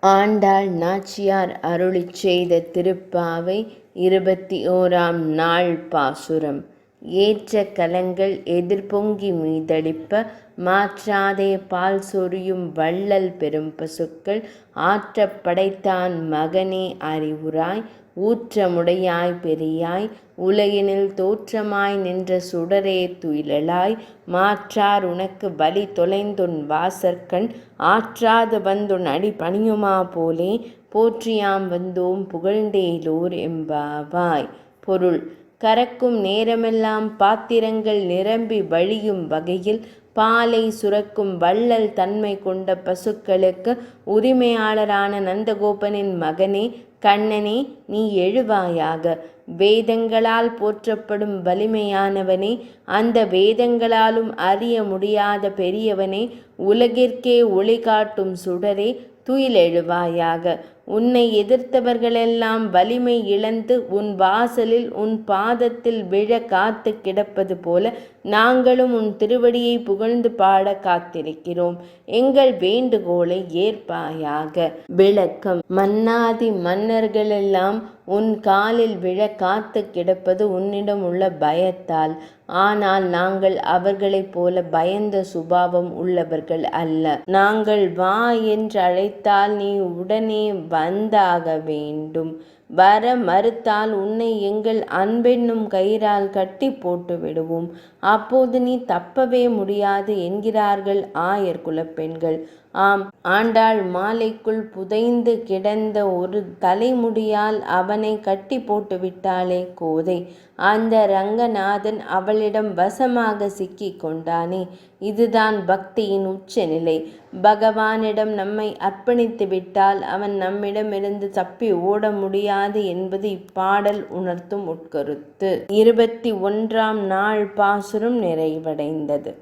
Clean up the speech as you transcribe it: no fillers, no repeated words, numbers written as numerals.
ஆண்டாள் நாச்சியார் அருளிச் செய்த திருப்பாவை 21ஆம் நாள் பாசுரம். ஏற்ற கலங்கள் எதிர்பொங்கி மீதளிப்ப மாற்றாதே பால் சொரியும் வள்ளல் பெரும் பசுக்கள் ஆற்றப் படைத்தான் மகனே அறிவுராய் ஊற்றமுடையாய் பெரியாய் உலகினில் தோற்றமாய் நின்ற சுடரே துயிலளாய் மாற்றார் உனக்கு வலி தொலைந்துன் வாசற்கண் ஆற்றாது வந்துன் அடி பணியுமா போலே போற்றியாம் வந்தோம் புகழ்ந்தேலோர் எம்பாவாய். பொருள்: கறக்கும் நேரமெல்லாம் பாத்திரங்கள் நிரம்பி வழியும் வகையில் பாலை சுரக்கும் வள்ளல் தன்மை கொண்ட பசுக்களுக்கு உரிமையாளரான நந்தகோபனின் மகனே, கண்ணனே, நீ எழுவாயாக. வேதங்களால் போற்றப்படும் வலிமையானவனே, அந்த வேதங்களாலும் அறிய முடியாத பெரியவனே, உலகிற்கே ஒளி காட்டும் சுடரே, துயிலெழுவாயாக. உன்னை எதிர்த்தவர்களெல்லாம் வலிமை இழந்து உன் வாசலில் உன் பாதத்தில் விழ காத்து கிடப்பது போல நாங்களும் உன் திருவடியை புகழ்ந்து பாட காத்திருக்கிறோம். எங்கள் வேண்டுகோளை ஏற்பாயாக. விளக்கம்: மன்னாதி மன்னர்களெல்லாம் உன் காலில் விழ காத்து கிடப்பது உன்னிடம் உள்ள பயத்தால். ஆனால் நாங்கள் அவர்களைப் போல பயந்த சுபாவம் உள்ளவர்கள் அல்ல. நாங்கள் வா என்று அழைத்தால் நீ உடனே வந்தாக வேண்டும். வர மறுத்தால் உன்னை எங்கள் அன்பென்னும் கயிறால் கட்டி போட்டு விடுவோம். அப்போது நீ தப்பவே முடியாது என்கிறார்கள் ஆயர் குலப்பெண்கள். ஆம், ஆண்டாள் மாலைக்குள் புதைந்து கிடந்த ஒரு தலைமுடியால் அவனை கட்டி போட்டு விட்டாளே கோதை. அந்த ரங்கநாதன் அவளிடம் வசமாக சிக்கிக் கொண்டானே. இதுதான் பக்தியின் உச்சநிலை. பகவானிடம் நம்மை அர்ப்பணித்து விட்டால் அவன் நம்மிடமிருந்து தப்பி ஓட முடியாது என்பது இப்பாடல் உணர்த்தும் உட்கருத்து. 21ஆம் நாள் பாசுரம் நிறைவடைந்தது.